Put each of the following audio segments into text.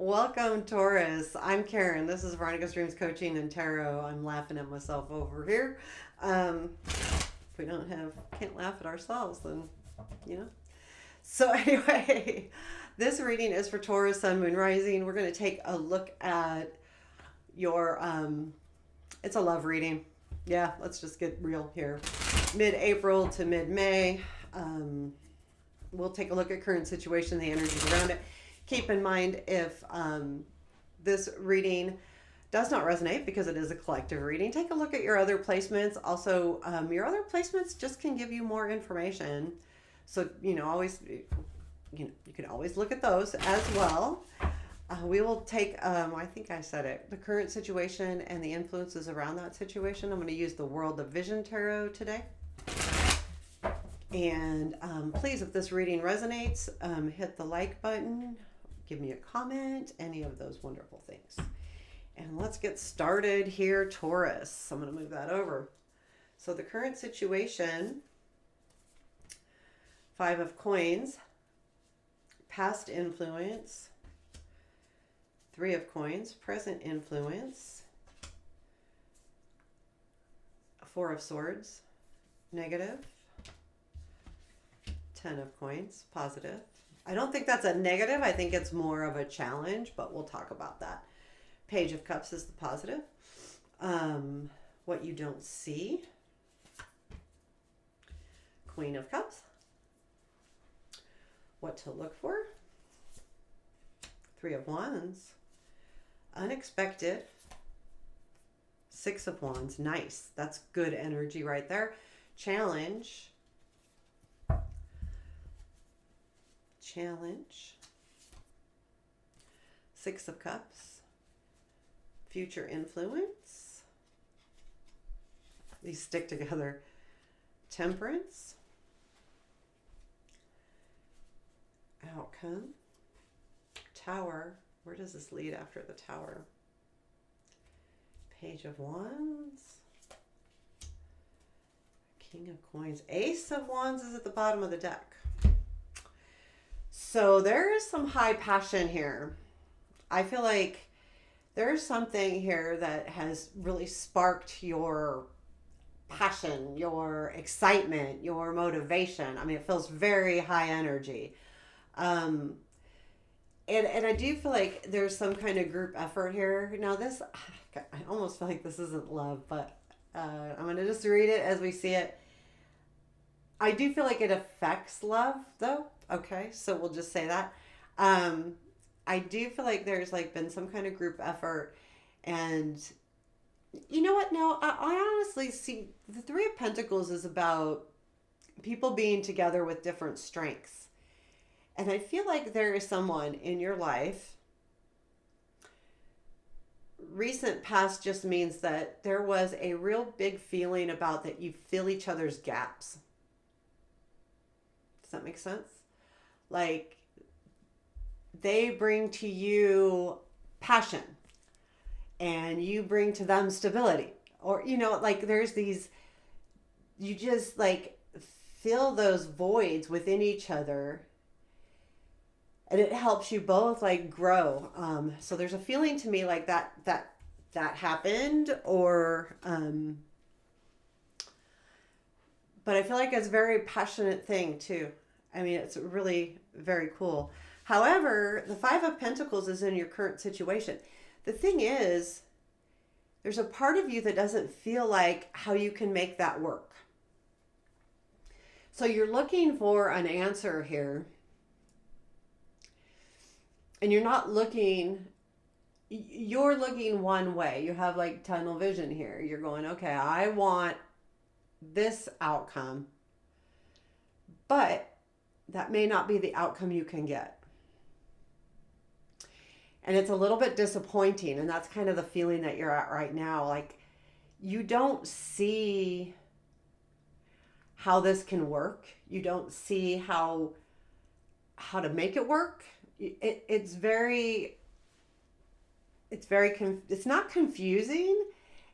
Welcome, Taurus. I'm Karen. This is Veronica's Dreams Coaching and Tarot. I'm laughing at myself over here. If we can't laugh at ourselves, then, you know. So, anyway, this reading is for Taurus, Sun, Moon, Rising. We're going to take a look at your, it's a love reading. Yeah, let's just get real here. Mid-April to mid-May. We'll take a look at current situation, the energies around it. Keep in mind if this reading does not resonate, because it is a collective reading, take a look at your other placements. Also, your other placements just can give you more information. So, always, you can always look at those as well. We will take, I think I said it, the current situation and the influences around that situation. I'm going to use the World of Vision Tarot today. And please, if this reading resonates, hit the like button, give me a comment, any of those wonderful things. And let's get started here, Taurus. I'm going to move that over. So the current situation, 5 of Coins, past influence, 3 of Coins, present influence, 4 of Swords, negative, 10 of Coins, positive. I don't think that's a negative. I think it's more of a challenge, but we'll talk about that. Page of Cups is the positive. What you don't see. Queen of Cups. What to look for. 3 of Wands. Unexpected. 6 of Wands. Nice. That's good energy right there. Challenge. Challenge. 6 of Cups. Future influence. These stick together. Temperance. Outcome. Tower. Where does this lead after the Tower? Page of Wands. King of Coins. Ace of Wands is at the bottom of the deck. So there is some high passion here. I feel like there's something here that has really sparked your passion, your excitement, your motivation. I mean, it feels very high energy. And I do feel like there's some kind of group effort here. Now this, I almost feel like this isn't love, but I'm going to just read it as we see it. I do feel like it affects love, though. Okay, so we'll just say that. I do feel like there's been some kind of group effort, and you know what? No, I honestly see the 3 of Pentacles is about people being together with different strengths, and I feel like there is someone in your life. Recent past just means that there was a real big feeling about that you fill each other's gaps. Does that make sense? Like, they bring to you passion and you bring to them stability, or there's these, you just fill those voids within each other, and it helps you both grow. So there's a feeling to me like that happened, or but I feel like it's a very passionate thing too. I mean, it's really very cool. However, the 5 of Pentacles is in your current situation. The thing is, there's a part of you that doesn't feel like how you can make that work. So you're looking for an answer here. And you're looking one way. You have tunnel vision here. You're going, okay, I want this outcome, but that may not be the outcome you can get. And it's a little bit disappointing. And that's kind of the feeling that you're at right now. You don't see how this can work. You don't see how to make it work. It's not confusing.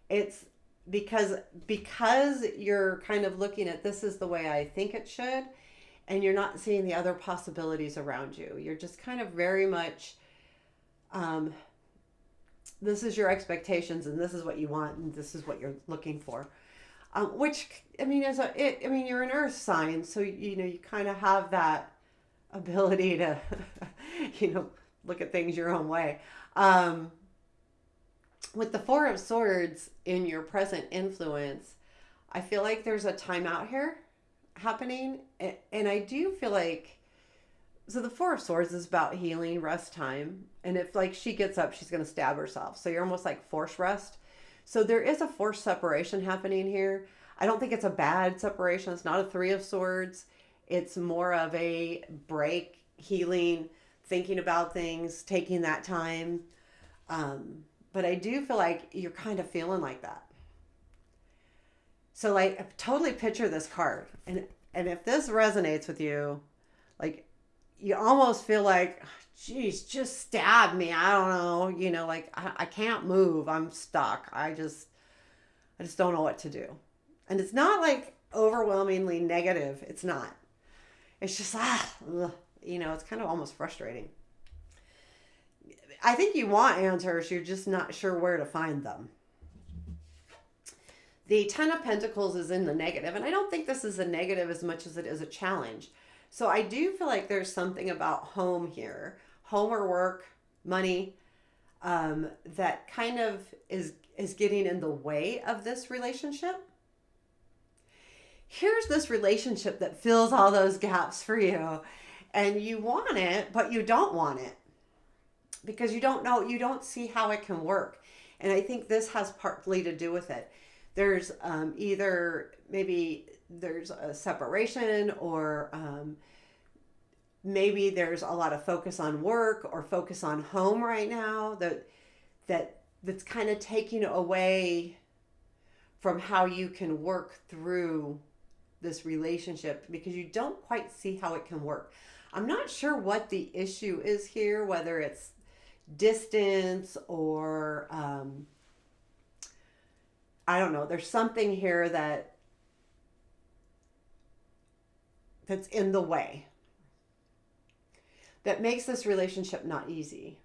It's because you're kind of looking at, this is the way I think it should, and you're not seeing the other possibilities around you. You're just kind of very much Um, this is your expectations, and this is what you want, and this is what you're looking for. Which I mean, I mean, you're an Earth sign, so you kind of have that ability to, you know, look at things your own way. Um, with the Four of Swords in your present influence, I feel like there's a timeout here happening, and I do feel like so the Four of Swords is about healing, rest time, and if like she gets up, she's going to stab herself. So you're almost like forced rest. So there is a forced separation happening here. I don't think it's a bad separation. It's not a Three of Swords. It's more of a break, healing, thinking about things, taking that time. But I do feel like you're kind of feeling like that. So like totally picture this card, and if this resonates with you, like you almost feel like, geez, just stab me. I don't know, like I can't move. I'm stuck. I just don't know what to do. And it's not like overwhelmingly negative. It's not. It's just ugh, it's kind of almost frustrating. I think you want answers. You're just not sure where to find them. The Ten of Pentacles is in the negative, and I don't think this is a negative as much as it is a challenge. So I do feel like there's something about home here, home or work, money, that kind of is getting in the way of this relationship. Here's this relationship that fills all those gaps for you, and you want it, but you don't want it because you don't see how it can work. And I think this has partly to do with it. There's either maybe there's a separation, or maybe there's a lot of focus on work or focus on home right now that's kind of taking away from how you can work through this relationship because you don't quite see how it can work. I'm not sure what the issue is here, whether it's distance or I don't know. There's something here that's in the way that makes this relationship not easy.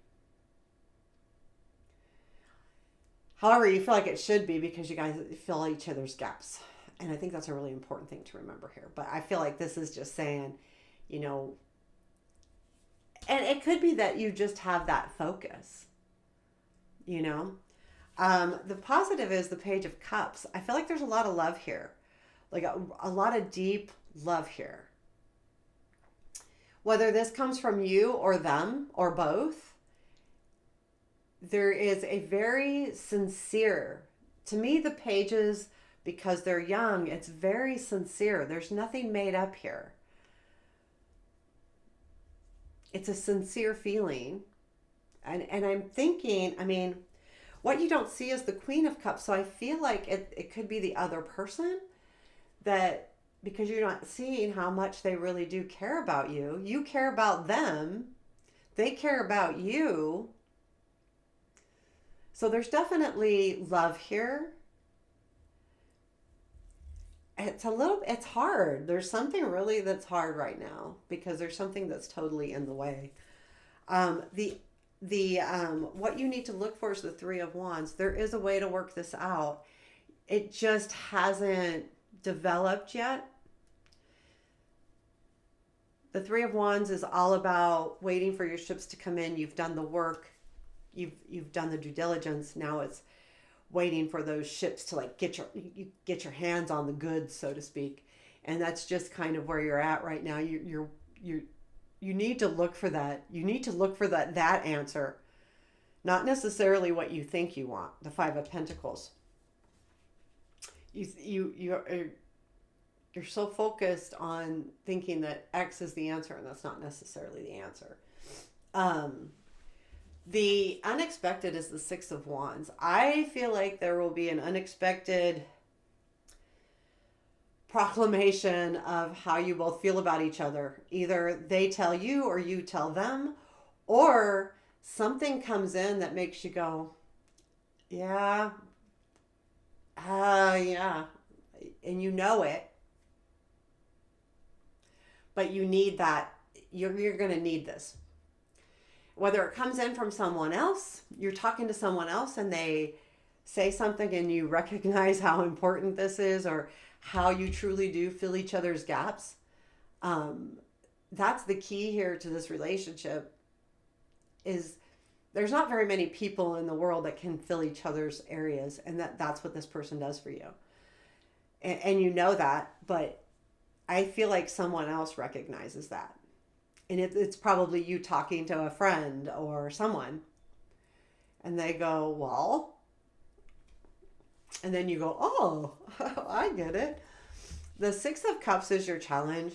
However, you feel like it should be because you guys fill each other's gaps. And I think that's a really important thing to remember here. But I feel like this is just saying, and it could be that you just have that focus, The positive is the Page of Cups. I feel like there's a lot of love here, like a lot of deep love here. Whether this comes from you or them or both, there is a very sincere, to me, the pages, because they're young, it's very sincere. There's nothing made up here. It's a sincere feeling. And I'm thinking, I mean, what you don't see is the Queen of Cups. So I feel like it could be the other person that, because you're not seeing how much they really do care about you. You care about them. They care about you. So there's definitely love here. It's hard. There's something really that's hard right now because there's something that's totally in the way. What you need to look for is the Three of Wands. There is a way to work this out. It just hasn't developed yet. The Three of Wands is all about waiting for your ships to come in. You've done the work. You've done the due diligence. Now it's waiting for those ships to like get your hands on the goods, so to speak. And that's just kind of where you're at right now. You need to look for that. You need to look for that answer, not necessarily what you think you want. The Five of Pentacles. You're so focused on thinking that X is the answer, and that's not necessarily the answer. The unexpected is the Six of Wands. I feel like there will be an unexpected proclamation of how you both feel about each other. Either they tell you or you tell them, or something comes in that makes you go, yeah, yeah, and you know it, but you need that. You're going to need this. Whether it comes in from someone else, you're talking to someone else and they say something and you recognize how important this is, or how you truly do fill each other's gaps. Um, that's the key here to this relationship, is there's not very many people in the world that can fill each other's areas, and that's what this person does for you. And you know that, but I feel like someone else recognizes that. And it's probably you talking to a friend or someone, and they go, well, and then you go, oh, I get it. The Six of Cups is your challenge.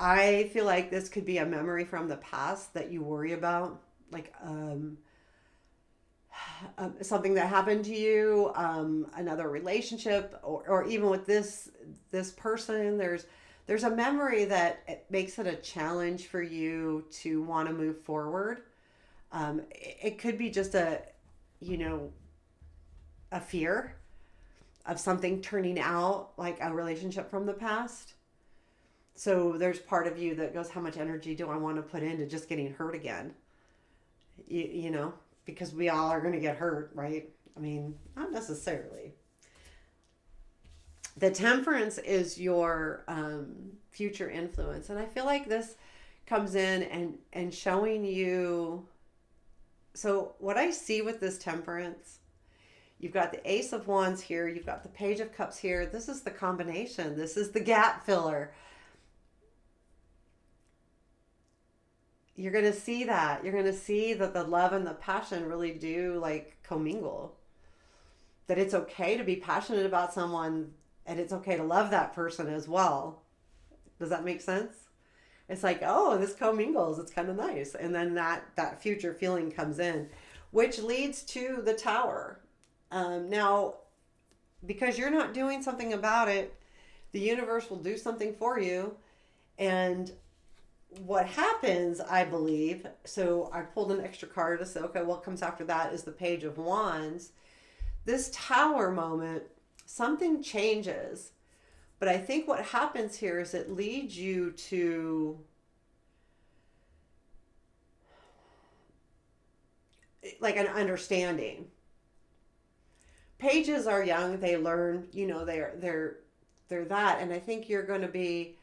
I feel like this could be a memory from the past that you worry about, like something that happened to you, another relationship, or even with this person. There's a memory that it makes it a challenge for you to want to move forward. It could be just you know, a fear of something turning out like a relationship from the past. So there's part of you that goes, how much energy do I want to put into just getting hurt again? You know, because we all are going to get hurt, right? I mean, not necessarily. The Temperance is your future influence. And I feel like this comes in and showing you. So what I see with this Temperance, you've got the Ace of Wands here. You've got the Page of Cups here. This is the combination. This is the gap filler. You're going to see that. You're going to see that the love and the passion really do like commingle. That it's okay to be passionate about someone, and it's okay to love that person as well. Does that make sense? It's like, oh, this commingles. It's kind of nice. And then that future feeling comes in, which leads to the Tower. Now, because you're not doing something about it, the universe will do something for you. And what happens, I believe, so I pulled an extra card to say, okay, what comes after that is the Page of Wands. This Tower moment, something changes. But I think what happens here is it leads you to like an understanding. Pages are young, they learn, you know, they're that, and I think you're going to be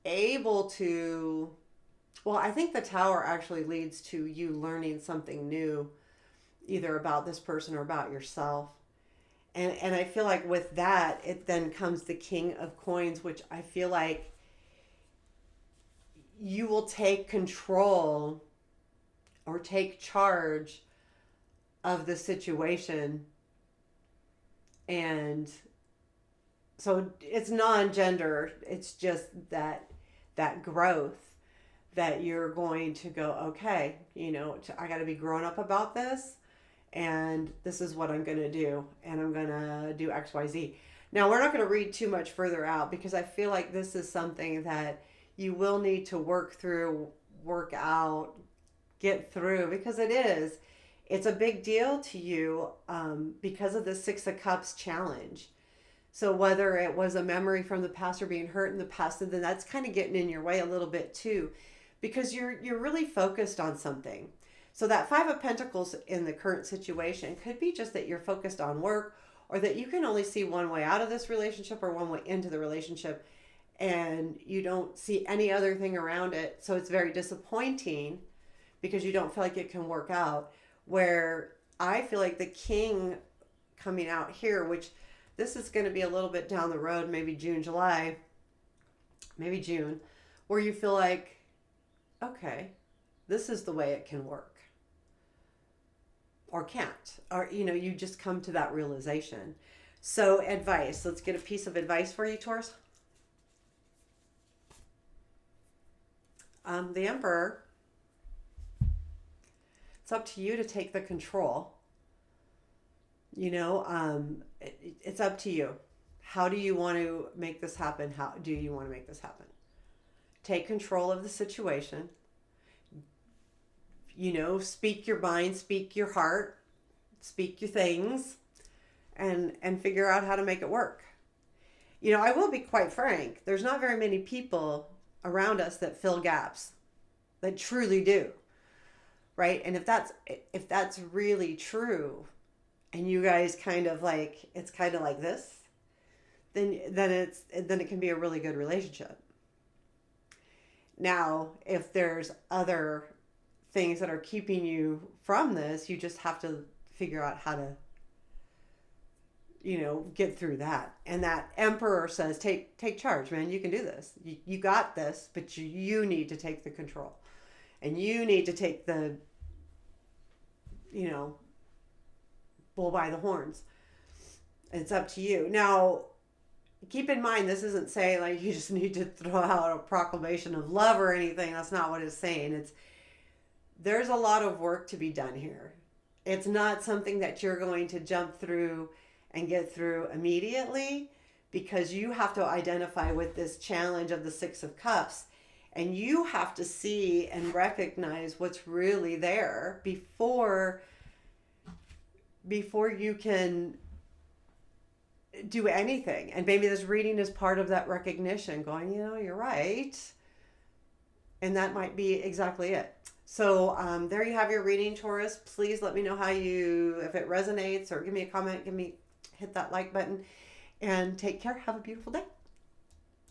able to, well, I think the Tower actually leads to you learning something new, either about this person or about yourself. And I feel like with that, it then comes the King of Coins, which I feel like you will take control or take charge of the situation. And so it's non-gender, it's just that growth that you're going to go, okay, you know, I got to be grown up about this, and this is what I'm going to do, and I'm going to do XYZ. Now, we're not going to read too much further out, because I feel like this is something that you will need to work through, work out, get through, because it's a big deal to you, because of the Six of Cups challenge. So whether it was a memory from the past or being hurt in the past, then that's kind of getting in your way a little bit too, because you're really focused on something. So that Five of Pentacles in the current situation could be just that you're focused on work, or that you can only see one way out of this relationship or one way into the relationship, and you don't see any other thing around it. So it's very disappointing because you don't feel like it can work out. Where I feel like the King coming out here, which this is going to be a little bit down the road, maybe June, July, maybe June, where you feel like, okay, this is the way it can work. Or can't. Or, you know, you just come to that realization. So advice. Let's get a piece of advice for you, Taurus. The Emperor. It's up to you to take the control. You know, it's up to you. How do you want to make this happen? How do you want to make this happen? Take control of the situation. You know, speak your mind, speak your heart, speak your things, and figure out how to make it work. You know, I will be quite frank. There's not very many people around us that fill gaps. that truly do, right? And if that's really true, and you guys kind of like, it's kind of like this, then it can be a really good relationship. Now, if there's other things that are keeping you from this, you just have to figure out how to, get through that. And that emperor says, take charge, man. You can do this. You got this, but you need to take the control, and you need to take the, bull by the horns. It's up to you. Now, keep in mind, this isn't saying like you just need to throw out a proclamation of love or anything. That's not what it's saying. There's a lot of work to be done here. It's not something that you're going to jump through and get through immediately, because you have to identify with this challenge of the Six of Cups, and you have to see and recognize what's really there before you can do anything. And maybe this reading is part of that recognition, going, you're right. And that might be exactly it. So there you have your reading, Taurus. Please let me know if it resonates, or give me a comment, hit that like button, and take care. Have a beautiful day.